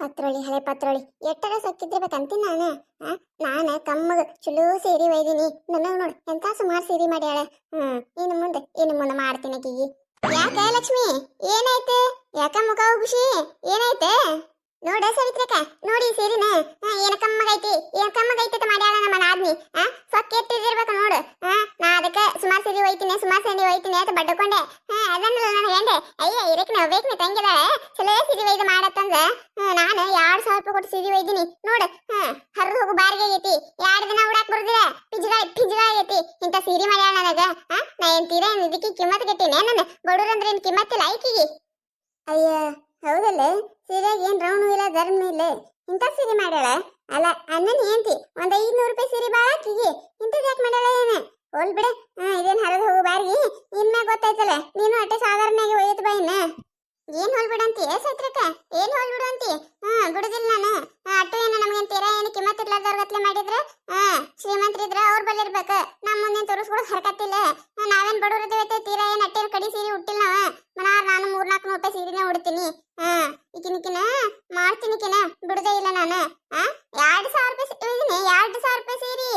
ಪತ್ರೊಳಿ ಹಳೆ ಪತ್ರೊಳಿ ಎಟ್ಟರ ಸಕ್ಕಿದ್ರಬೇಕಂತೀನಿ ನಾನು ಕಮ್ಮಗ ಚಲೋ ಸೀರೆ ಒಯ್ದೀನಿ ನನಗೆ ನೋಡು ಎಂತ ಸುಮಾರು ಸೀರೆ ಮಾಡ್ಯಾಳ. ಇನ್ನು ಮುಂದೆ ಮಾಡ್ತೀನಿ ಆಕಿಗೆ. ಯಾಕ ಲಕ್ಷ್ಮಿ ಏನಾಯ್ತು? ಯಾಕ ಮುಖ ಖುಷಿ ಏನಾಯ್ತು? ನೋಡ ಸವಿತ್ರಕ್ಕ ನೋಡಿ ಸೀರಿನ ಏನ ಕಮ್ಮಗೈತಿ ಅಂತ ಮಾಡ್ಯಾಳ ನಮ್ಮ ಆದ್ಮಿ. ಸೊಕ್ಕ ಎತ್ತಿದಿರ್ಬೇಕು ನೋಡು. ನಾ ಅದಕ್ಕೆ ಸುಮಾರು ಸೀರೆ ಒಯ್ತೀನಿ ಅಂತ ಬಡ್ಕೊಂಡೆ. ಅದನ್ನಲ್ಲ ನಾನು ಹೇಂಡೆ ಅಯ್ಯ ಇದಕ್ಕೆ ನಾವು ಬೇಕು ತಂಗಿದಾಳೆ ಚಲೋ ಸೀರೆ ಒಯ್ದು ಮಾಡತ್ತಂದ ನಾನು 2,000 ರೂಪಾಯಿ ಕೊಟ್ಟು ಸೀರೆ ಒಯ್ದೀನಿ ನೋಡು. ಹರಿದು ಹೋಗು ಬಾರಿಗೆ ಆಗೈತಿ. 2 ದಿನ ಉಡಾಕ್ ಬರುದಿಲ್ಲ. ಪಿಜ್ಜಾ ಆಗೈತಿ ಇಂತ ಸೀರೆ ಮಾಡ್ಯಾಳ ನನಗ. ನಾ ಏನ್ ತೀರಾ ಇದಕ್ಕೆ ಕಿಮ್ಮತ್ ಗಟ್ಟಿನೇ ನನ್ನ ಬಡವ್ರಂದ್ರೆ ಏನ್ ಕಿಮ್ಮತ್ತಿಲ್ಲ ಐಕಿಗೆ. ಅಯ್ಯ ಹೌದಲ್ಲ, ಸೀರೆಗೆ ಏನ್ ರೌಣು ಇಲ್ಲ ಧರ್ಮ ಇಲ್ಲ. ಇಂಥ ಸೀರೆ ಮಾಡ್ಯಾಳ ಅಲ್ಲ ಅನ್ನನ್ ಏಂತಿ ಒಂದ್ 500 ರೂಪಾಯಿ ಸೀರೆ ಬಾಳ ಆಕಿಗೆ. ಇಂಥದ್ ಯಾಕೆ ಮಾಡ್ಯಾಳ ಏನ? ಹೋಲ್ ಬಿಡ. ಇದೇನ್ ಹರಿದು ಹೋಗು ಬಾರಿಗೆ ಇನ್ಮ್ಯಾಗ ಗೊತ್ತಾಯ್ತಲ್ಲ ನೀನು ಅಟ್ಟೆ ಸಾಧಾರಣವಾಗಿ ಒಯ್ಯತ್ ಬಾಯಿನ. ಏನ್ ಹೋಲ್ಬಿಡಂತಿ ಸೈತ್ರಕ್ಕ ಏನ್ ಹೋಲ್ಬಿಡಂತಿ? ಬಿಡುದಿಲ್ಲ ನಾನು ಅಟ್ಟು ಏನ ನಮ್ಗೇನ್ ತೀರಾ ಏನು ಕಿಮ್ಮತ್ ಇರ್ಲಾರ್ದವ್ರ ಗತ್ಲೆ ಮಾಡಿದ್ರ ಶ್ರೀಮಂತರಿದ್ರ ಅವ್ರ ಬಲ್ಲಿ ಇರ್ಬೇಕ. ನಮ್ಮ ಮುಂದೆ ತೋರಿಸ್ಕೊಳಕ್ ಹರಕತ್ತಿಲ್ಲ. ನಾವೇನ್ ಬಡವ್ರದೇವೈತೆ ತೀರಾ ಏನ್ ಅಟ್ಟೇನ್ ಕಡಿ ಸೀರೆ ಉಟ್ಟಿಲ್ಲ ನಾವ. ಮನಾರ್ ನಾನು 300-400 ರೂಪಾಯಿ ಸೀರೆನೇ ಉಡ್ತೀನಿ. ಈಕಿನ ಮಾಡ್ತೀನಿಕಿನ ಬಿಡುದೇ ಇಲ್ಲ ನಾನು. 2,000 ರೂಪಾಯಿ ಇದೀನಿ 2,000 ರೂಪಾಯಿ ಸೀರೆ.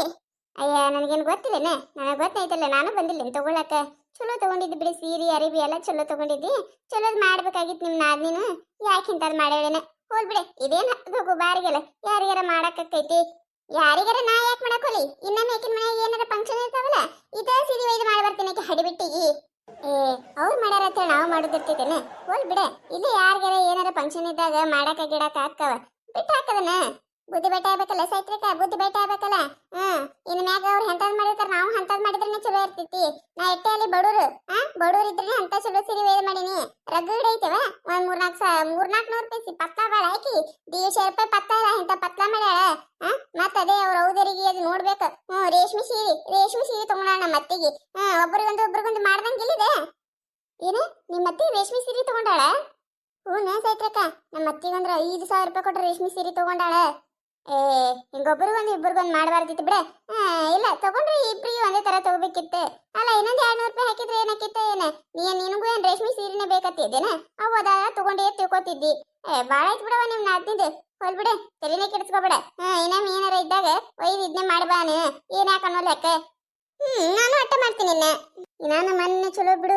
ಅಯ್ಯ ನನಗೇನು ಗೊತ್ತಿಲ್ಲೇನೆ? ನನಗೆ ಗೊತ್ತೈತಲ್ಲ ನಾನು ಬಂದಿಲ್ಲ ತಗೊಳಕ. ಚಲೋ ತಗೊಂಡಿದ್ದು ಬಿಡಿ ಸೀರೆ ಅರಿವಿ ಎಲ್ಲ ಚಲೋ ತಗೊಂಡಿದ್ದಿ. ಚಲೋದ್ ಮಾಡ್ಬೇಕಾಗಿತ್ತು ನಿಮ್ ನಾದ್ನಿನ. ಯಾಕಿಂತದ್ ಮಾಡ್ಯಾಳೇನೆ? ಹೋಲ್ ಬಿಡೆ. ಇದೇನ್ ಹೋಗು ಬಾರಿಗೆಲ್ಲ ಯಾರಿಗಾರ ಮಾಡಾಕೈತಿ. ಯಾರಿಗಾರ ನಾ ಯಾಕೆ ಮಾಡಕೋಲಿ? ಇನ್ನೊಮ್ಮೆ ಆಕಿನ ಮನೆಯಾಗ ಏನಾರ ಫಂಕ್ಷನ್ ಇರ್ತಾವಲ್ಲ ಇದ ಸೀರೆ ಒಯ್ದು ಮಾಡಿ ಬರ್ತೀನಿ ಆಕೆ ಹಡಿಬಿಟ್ಟಿಗಿ. ಅವ್ರು ಮಾಡ್ಯಾರ ಅಂತ ನಾವು ಮಾಡೋದಿರ್ತೈತೇನೆ? ಹೋಲ್ ಬಿಡೆ. ಇಲ್ಲಿ ಯಾರಿಗಾರ ಏನಾರ ಫಂಕ್ಷನ್ ಇದ್ದಾಗ ಮಾಡಾಕ ಗಿಡಾಕ ಹಾಕವ ಬಿಟ್ಟು ಹಾಕದನ. ಬುದ್ಧಿ ಬೇಟೆ ಆಗ್ಬೇಕಲ್ಲ ಸೈತ್ರಕ್ಕ, ಬುದ್ಧಿ ಬೇಟೆ ಆಗ್ಬೇಕಲ್ಲ. ಇನ್ ಮ್ಯಾಗ ಅವ್ರು ಎಂತದ್ ಮಾಡಿರ್ತಾರ ನಾವು ಅಂತದ್ ಮಾಡಿದ್ರೇನೆ ಚಲೋ ಇರ್ತೈತಿ. ನಾ ಎಟ್ಟೆ ಅಲ್ಲಿ ಬಡವ್ರು ಇದ್ರೆ ಅಂತ ಚಲೋ ಸೀರೆ ವೇದ ಮಾಡೀನಿ. ರಗಡ್ ಐತವ ಒಂದ್ 300-400 ರೂಪಾಯಿ ಪತ್ಲಾ ಬಾಳ ಹಾಕಿ 1,500 ರೂಪಾಯಿ ಪತ್ಲಾ ಇಲ್ಲ ಇಂತ ಪತ್ಲಾ ಮಾಡ್ಯಾಳ. ಮತ್ತ ಅದೇ ಅವ್ರ ಹೌದರಿಗೆ ಅದು ನೋಡ್ಬೇಕು. ರೇಷ್ಮೆ ಸೀರೆ ತಗೊಂಡಾಳ ನಮ್ಮ ಅತ್ತಿಗೆ. ಒಬ್ರಿಗೊಂದು ಮಾಡ್ದಂಗಿಲ್ಲಿದೆ. ಏನ ನಿಮ್ಮ ಅತ್ತಿ ರೇಷ್ಮೆ ಸೀರೆ ತಗೊಂಡಾಳ? ಹ್ಞೂ ಸೈತ್ರಕ್ಕ ನಮ್ಮ ಅತ್ತಿಗಂದ್ರ 5,000 ರೂಪಾಯಿ ಕೊಟ್ಟ ರೇಷ್ಮೆ ಸೀರೆ ತಗೊಂಡಾಳ. ಹಿಂಗೊಬ್ರಿಗೊಂದು ಇಬ್ಬರಿಗೊಂದು ಮಾಡಬಾರ್ದಿತ್ತು ಬಿಡ. ಇಲ್ಲ ತಗೊಂಡ್ರೆ ಇಬ್ರಿಗೆ ಒಂದೇ ತರ ತಗೋಬೇಕಿತ್ತು. ಅಲ್ಲ ಇನ್ನೊಂದು 200 ರೂಪಾಯಿ ಹಾಕಿದ್ರೆ ಏನಾಕಿತ್ತು ಏನ? ನಿನಗೂ ಏನ್ ರೇಷ್ಮೆ ಸೀರೆನೇ ಬೇಕತ್ತಿದ್ದೇನ? ಅದ ತಗೊಂಡೇ ತಿಳ್ಕೊತಿದ್ದಿ. ಬಾಳ ಆಯ್ತು ಬಿಡವ ನಿಮ್ ನಾದ್ನಿಂದು. ಹೋಲ್ ಬಿಡೆ ತಲೆನೇ ಕೆಡಿಸ್ಕೊಬೇಡ. ಇನ್ನೊಮ್ಮೆ ಏನಾರ ಇದ್ದಾಗ ಒಯ್ದು ಇದನ್ನೇ ಮಾಡ್ಬಾನ. ಏನ್ ಯಾಕೆ ಅನ್ನೋ ಲೆಕ್ಕ. ನಾನು ಅಟ್ಟ ಮಾಡ್ತೀನಿ ನಾನು ಮೊನ್ನೆ ಚಲೋ ಬಿಡು.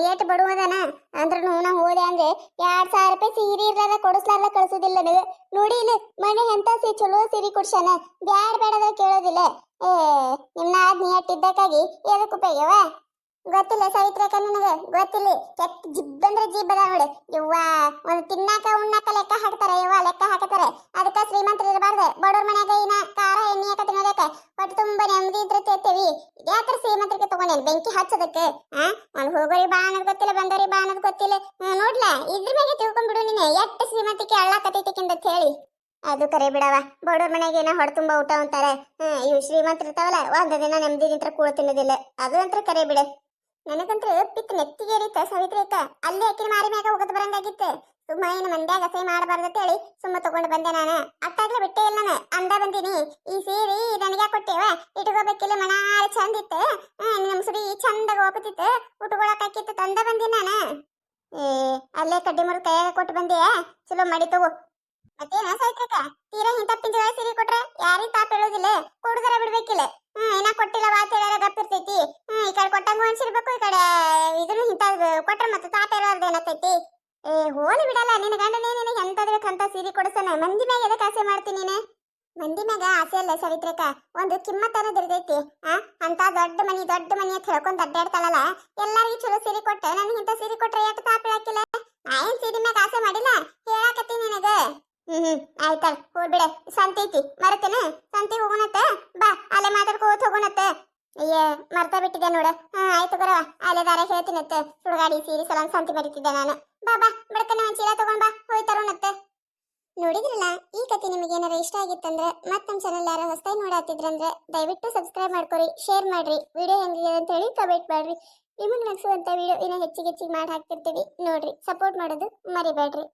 ಏಟ್ ಬಡುವದಾನ ಅಂದ್ರೂ ನಾ ಹೋದೆ ಅಂದ್ರೆ 2,000 ರೂಪಾಯಿ ಸೀರೆ ಇರ್ಲಾರ ಕೊಡಿಸ್ಲಾರ ಕಳ್ಸೋದಿಲ್ಲ ನನಗೆ. ನೋಡಿ ಇಲ್ಲ ಮನೆ ಎಂತ ಚಲೋ ಸೀರೆ ಕೊಡ್ಸಾನ. ಬೇಡದ ಕೇಳೋದಿಲ್ಲ. ನಿಮ್ನ ಆದ್ನಿ ಅಟ್ಟಿದ್ದಕ್ಕಾಗಿ ಎದಕ್ಕೆ ಉಪಯೋಗವ? ಗೊತ್ತಿಲ್ಲ ಸಾವಿತ್ರಕ್ಕ ನನಗೆ ಗೊತ್ತಿಲ್ಲ. ಕೆಟ್ಟ ಜಿಬ್ಬಂದ್ರೆ ಜಿಬ್ ಅದ ನೋಡಿ. ಯವ್ವ ಒಂದು ತಿನ್ನಾಕ ಉಣ್ಣಾಕ ಲೆಕ್ಕ ಹಾಕ್ತಾರೆ. ಲೆಕ್ಕ ಹಾಕತಾರೆ. ಅದಕ್ಕೆ ಶ್ರೀಮಂತರು ಇರಬಾರ್ದು. ಬಡವ್ರ ಮನ್ಯಾಗ ಇನ್ನ ಖಾರ ಎಣ್ಣೆ ಯಾಕ ತಿನ್ನೋದಕ್ಕ ಹೊಟ್ಟೆ ತುಂಬಾ ನೆಮ್ಮದಿ ಇದ್ರೆ ತೇರ್ತೀವಿ. ಇದ್ಯಾತ್ರ ಶ್ರೀಮಂತರಿಗೆ ತಗೊಂಡೇನು ಬೆಂಕಿ ಹಚ್ಚೋದಕ್ಕೆ? ಒಂದು ಹೋಗೋರಿ ಬಾ ಅನ್ನೋದು ಗೊತ್ತಿಲ್ಲ, ಬಂದೋರಿ ಬಾ ಅನ್ನೋದು ಗೊತ್ತಿಲ್ಲ. ನೋಡ್ಲಾ ಇದ್ರ ಮೇಲೆ ತಿಳ್ಕೊಂಡ್ಬಿಡು ನೀನು ಎಷ್ಟು ಶ್ರೀಮಂತಿಕೆ ಅಳ್ಳಾಕತೈತಿಕ್ಕಿಂತ ಹೇಳಿ. ಅದು ಕರೆ ಬಿಡವ. ಬಡವ್ರ ಮನೆಗೆ ಏನೋ ಹೊಡೆ ತುಂಬಾ ಊಟ ಅಂತಾರೆ. ಇವು ಶ್ರೀಮಂತರು ಇರ್ತಾವಲ್ಲ ಒಂದು ದಿನ ನೆಮ್ಮದಿ ನಿಂತ್ರ ಕೂಳ ತಿನ್ನೋದಿಲ್ಲ. ಅದು ಅಂತ ಕರೆ ಬಿಡ. ನನಗಂತ್ರ ಪಿತ್ ನೆತ್ತಿಗೇರಿತ್ತ ಸಾವಿತ್ರಕ್ಕ. ಅಲ್ಲೇ ಅಕ್ಕಿನ ಮಾರಿ ಮ್ಯಾಗ ಹೋಗೋದು ಬರಂಗಾಗಿತ್ತು. ಸುಮ್ಮ ಏನು ಮಂದ್ಯಾಗ ಅಸಹ್ಯ ಮಾಡಬಾರ್ದಂತ ಹೇಳಿ ಸುಮ್ಮ ತಗೊಂಡು ಬಂದೆ ನಾನು. ಅಟ್ಟಾಗ್ಲೇ ಬಿಟ್ಟೇ ಇಲ್ಲ ನಾನು ಅಂದ ಬಂದೀನಿ. ಈ ಸೀರೆ ನನಗೆ ಕೊಟ್ಟೇವ ಇಟ್ಕೋಬೇಕಿಲ್ಲ ಮನಾರ ಚಂದ ಇತ್ತು. ನಮ್ಮ ಸುಡಿ ಚಂದಾಗ ಹೋಗತಿತ್ತು ಉಟ್ಕೊಳಕ್ ಹಾಕಿತ್ತು ತಂದ ಬಂದಿ ನಾನು. ಅಲ್ಲೇ ಕಡ್ಡಿ ಮುರು ಕೈಯಾಗ ಕೊಟ್ಟು ಬಂದಿಯಾ ಚಲೋ ಮಾಡಿ ತಗೋ. ಮತ್ತೇನ ಸೈತ್ರಕ್ಕ ತೀರಾ ಇಂಥ ಪಿಂಜರ ಸೀರೆ ಕೊಟ್ರೆ ಯಾರಿಗ ತಾಪ ಹೇಳೋದಿಲ್ಲ. ಕೊಡುದರ ಬಿಡ್ಬೇಕಿಲ್ಲ. ಏನ ಕೊಟ್ಟಿಲ್ಲ ವಾತ ಹೇಳಾರ ಗಪ್ಪಿರ್ತೈತಿ. ಈ ಕಡೆ ಕೊಟ್ಟಂಗೂ ಅನ್ಸಿರ್ಬೇಕು, ಈ ಕಡೆ ಇದನ್ನು ಇಂಥ ಕೊಟ್ರೆ ಮತ್ತೆ ತಾಪ ಹೇಳೋರ್ದು ಏನತ್ತೈತಿ. ಹೋಲಿ ಬಿಡಲ್ಲ ನಿನ್ನ ಗಂಡನೇ ನಿನಗೆ ಎಂತದ್ಬೇಕಂತ ಸೀರೆ ಕೊಡಿಸ್ತಾನೆ. ಮಂದಿ ಮ್ಯಾಗ ಎದಕ್ಕೆ ಆಸೆ ಮಾಡ್ತೀನಿ ನೀನು? ಮಂದಿ ಮ್ಯಾಗ ಆಸೆ ಅಲ್ಲ ಸವಿತ್ರಕ್ಕ, ಒಂದು ಕಿಮ್ಮತ್ ಅನ್ನೋದು ಇರ್ತೈತಿ. ಅಂತ ದೊಡ್ಡ ಮನಿ ಅಂತ ಹೇಳ್ಕೊಂಡ್ ಅಡ್ಡಾಡ್ತಾಳಲ್ಲ ಎಲ್ಲಾರಿಗೂ ಚಲೋ ಸೀರೆ ಕೊಟ್ಟೆ. ನನಗೆ ಇಂಥ ಸೀರೆ ಕೊಟ್ರೆ ಯಾಕೆ ತಾಪ ಹೇಳಕ್ಕಿಲ್ಲ? ನಾ ಏನ್ ಸೀರೆ ಮ್ಯಾಗ ಆಸೆ ಮಾಡಿಲ್ಲ ಹೇಳಾಕತ್ತೀನಿ ನಿನಗ. ಆಯ್ತಲ್ಲ ಹೋಗ್ಬಿಡ. ಸಂತೆ ಐತಿ ಮರತೇನ? ಸಂತೆಗೆ ಹೋಗೋಣತ್ತ ಬಾ. ಅಲ್ಲೇ ಮಾತಾಡ್ಕೋತ ಹೋಗೋಣತ್ತ. ಅಯ್ಯ ಮರ್ತಾ ಬಿಟ್ಟಿದ್ದೆ ನೋಡ. ಆಯ್ತು ಬರವ ಅಲ್ಲೇ ದಾರ ಹೇಳ್ತೀನತ್ತ. ಸುಡುಗಾಡಿ ಸೀರೆ ಸಲ ಸಂತೆ ಮರಿತಿದ್ದೆ ನಾನು. ಬಾ ಬಡಕನ ಒಂದ್ ಚೀಲ ತಗೊಂಡ್ ಬಾ ಹೋಯ್ ತರೋಣತ್ತ. ನೋಡಿದ್ರಲ್ಲ ಈ ಕತೆ ನಿಮಗೆ ಏನಾರ ಇಷ್ಟ ಆಗಿತ್ತಂದ್ರೆ ಮತ್ತೆ ನಮ್ಮ ಚಾನಲ್ ಯಾರು ಹೊಸದಾಗಿ ನೋಡಾತಿದ್ರಂದ್ರೆ ದಯವಿಟ್ಟು ಸಬ್ಸ್ಕ್ರೈಬ್ ಮಾಡ್ಕೊರಿ, ಶೇರ್ ಮಾಡ್ರಿ. ವಿಡಿಯೋ ಹೆಂಗಿದೆ ಅಂತ ಹೇಳಿ ಕಮೆಂಟ್ ಮಾಡ್ರಿ. ನಿಮಗೆ ನಗಿಸುವಂತ ವಿಡಿಯೋ ಇನ್ನೂ ಹೆಚ್ಚಿಗೆ ಮಾಡಿ ಹಾಕ್ತಿರ್ತೀವಿ ನೋಡ್ರಿ. ಸಪೋರ್ಟ್ ಮಾಡೋದು ಮರಿಬೇಡ್ರಿ.